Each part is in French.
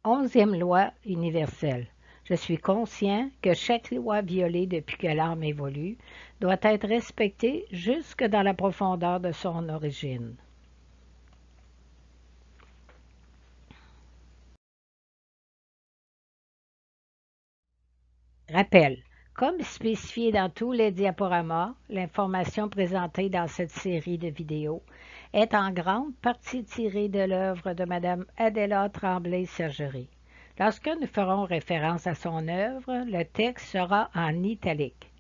11e loi universelle. Je suis conscient que chaque loi violée depuis que l'âme évolue doit être respectée jusque dans la profondeur de son origine. Rappel. Comme spécifié dans tous les diaporamas, l'information présentée dans cette série de vidéos est en grande partie tirée de l'œuvre de Mme Adela Tremblay-Sergerie. Lorsque nous ferons référence à son œuvre, le texte sera en italique.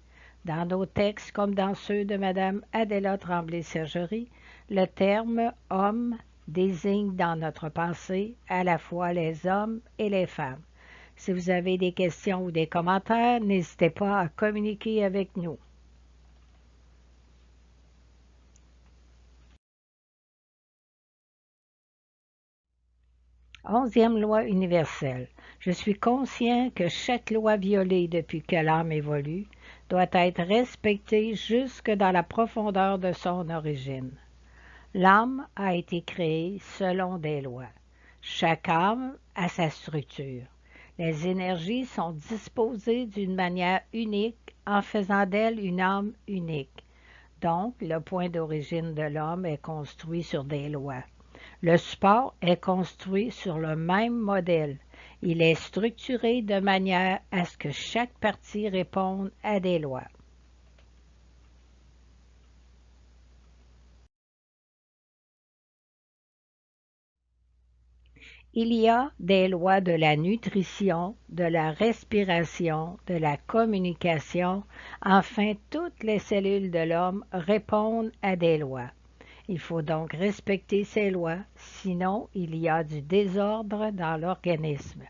Dans nos textes comme dans ceux de Mme Adela Tremblay-Sergerie, le terme « homme » désigne dans notre pensée à la fois les hommes et les femmes. Si vous avez des questions ou des commentaires, n'hésitez pas à communiquer avec nous. Onzième loi universelle. Je suis conscient que chaque loi violée depuis que l'âme évolue doit être respectée jusque dans la profondeur de son origine. L'âme a été créée selon des lois. Chaque âme a sa structure. Les énergies sont disposées d'une manière unique en faisant d'elle une âme unique. Donc, le point d'origine de l'homme est construit sur des lois. Le support est construit sur le même modèle. Il est structuré de manière à ce que chaque partie réponde à des lois. Il y a des lois de la nutrition, de la respiration, de la communication. Enfin, toutes les cellules de l'homme répondent à des lois. Il faut donc respecter ces lois, sinon il y a du désordre dans l'organisme.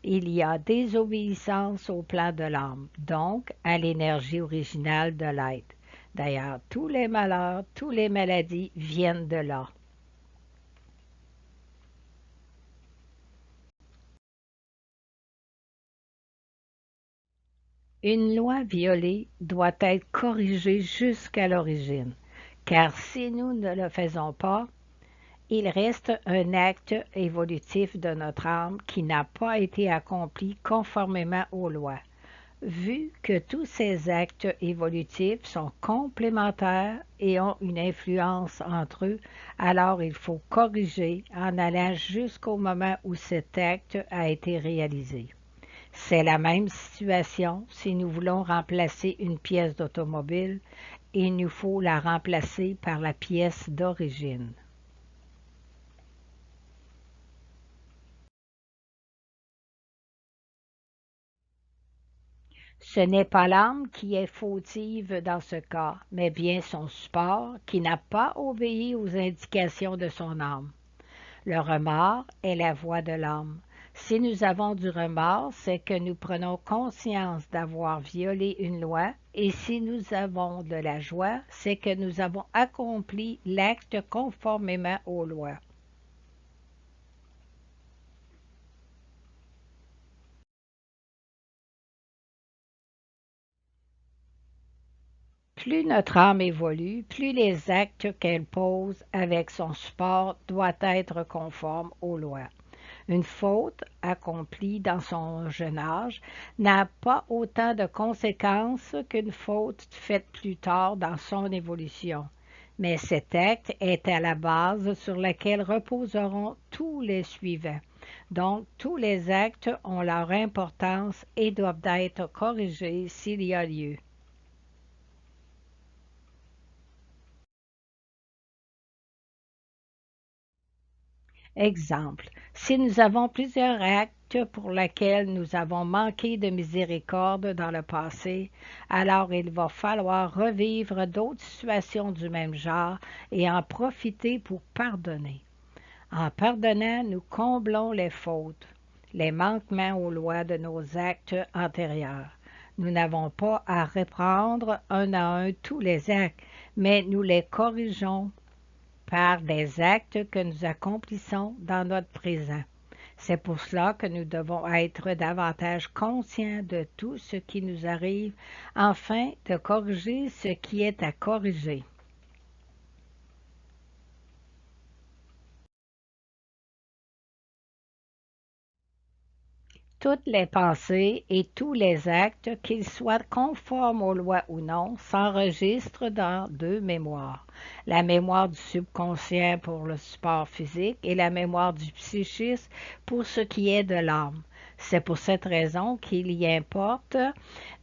Il y a désobéissance au plan de l'âme, donc à l'énergie originale de l'être. D'ailleurs, tous les malheurs, toutes les maladies viennent de là. Une loi violée doit être corrigée jusqu'à l'origine, car si nous ne le faisons pas, il reste un acte évolutif de notre âme qui n'a pas été accompli conformément aux lois. Vu que tous ces actes évolutifs sont complémentaires et ont une influence entre eux, alors il faut corriger en allant jusqu'au moment où cet acte a été réalisé. C'est la même situation si nous voulons remplacer une pièce d'automobile et il nous faut la remplacer par la pièce d'origine. Ce n'est pas l'âme qui est fautive dans ce cas, mais bien son support qui n'a pas obéi aux indications de son âme. Le remords est la voix de l'âme. Si nous avons du remords, c'est que nous prenons conscience d'avoir violé une loi, et si nous avons de la joie, c'est que nous avons accompli l'acte conformément aux lois. Plus notre âme évolue, plus les actes qu'elle pose avec son support doivent être conformes aux lois. Une faute accomplie dans son jeune âge n'a pas autant de conséquences qu'une faute faite plus tard dans son évolution. Mais cet acte est à la base sur laquelle reposeront tous les suivants. Donc, tous les actes ont leur importance et doivent être corrigés s'il y a lieu. Exemple, si nous avons plusieurs actes pour lesquels nous avons manqué de miséricorde dans le passé, alors il va falloir revivre d'autres situations du même genre et en profiter pour pardonner. En pardonnant, nous comblons les fautes, les manquements aux lois de nos actes antérieurs. Nous n'avons pas à reprendre un à un tous les actes, mais nous les corrigeons par des actes que nous accomplissons dans notre présent. C'est pour cela que nous devons être davantage conscients de tout ce qui nous arrive, afin de corriger ce qui est à corriger. Toutes les pensées et tous les actes, qu'ils soient conformes aux lois ou non, s'enregistrent dans deux mémoires. La mémoire du subconscient pour le support physique et la mémoire du psychisme pour ce qui est de l'âme. C'est pour cette raison qu'il y importe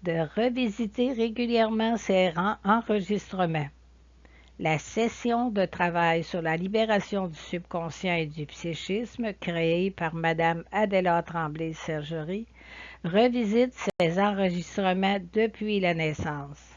de revisiter régulièrement ces enregistrements. La session de travail sur la libération du subconscient et du psychisme, créée par Mme Adela Tremblay-Sergerie, revisite ces enregistrements depuis la naissance.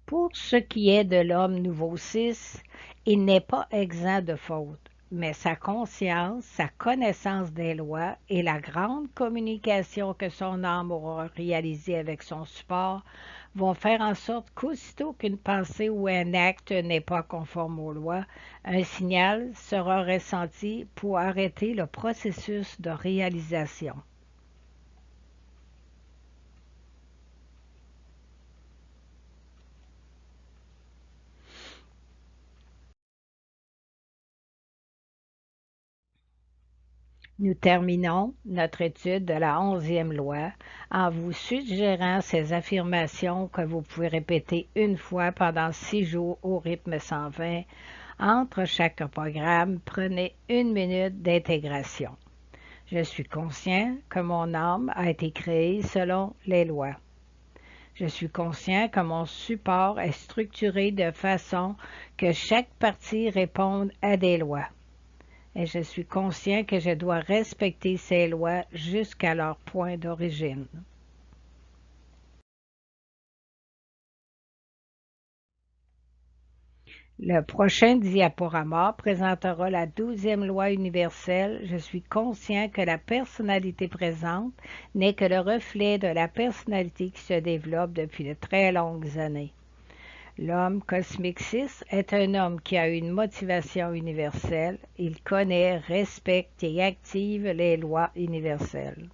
Pour ce qui est de l'homme nouveau 6, il n'est pas exempt de fautes, mais sa conscience, sa connaissance des lois et la grande communication que son âme aura réalisée avec son support vont faire en sorte qu'aussitôt qu'une pensée ou un acte n'est pas conforme aux lois, un signal sera ressenti pour arrêter le processus de réalisation. Nous terminons notre étude de la 11e loi en vous suggérant ces affirmations que vous pouvez répéter une fois pendant 6 jours au rythme 120. Entre chaque programme, prenez 1 minute d'intégration. Je suis conscient que mon âme a été créée selon les lois. Je suis conscient que mon support est structuré de façon que chaque partie réponde à des lois. Et je suis conscient que je dois respecter ces lois jusqu'à leur point d'origine. Le prochain diaporama présentera la 12e loi universelle. Je suis conscient que la personnalité présente n'est que le reflet de la personnalité qui se développe depuis de très longues années. L'homme cosmique 6 est un homme qui a une motivation universelle. Il connaît, respecte et active les lois universelles.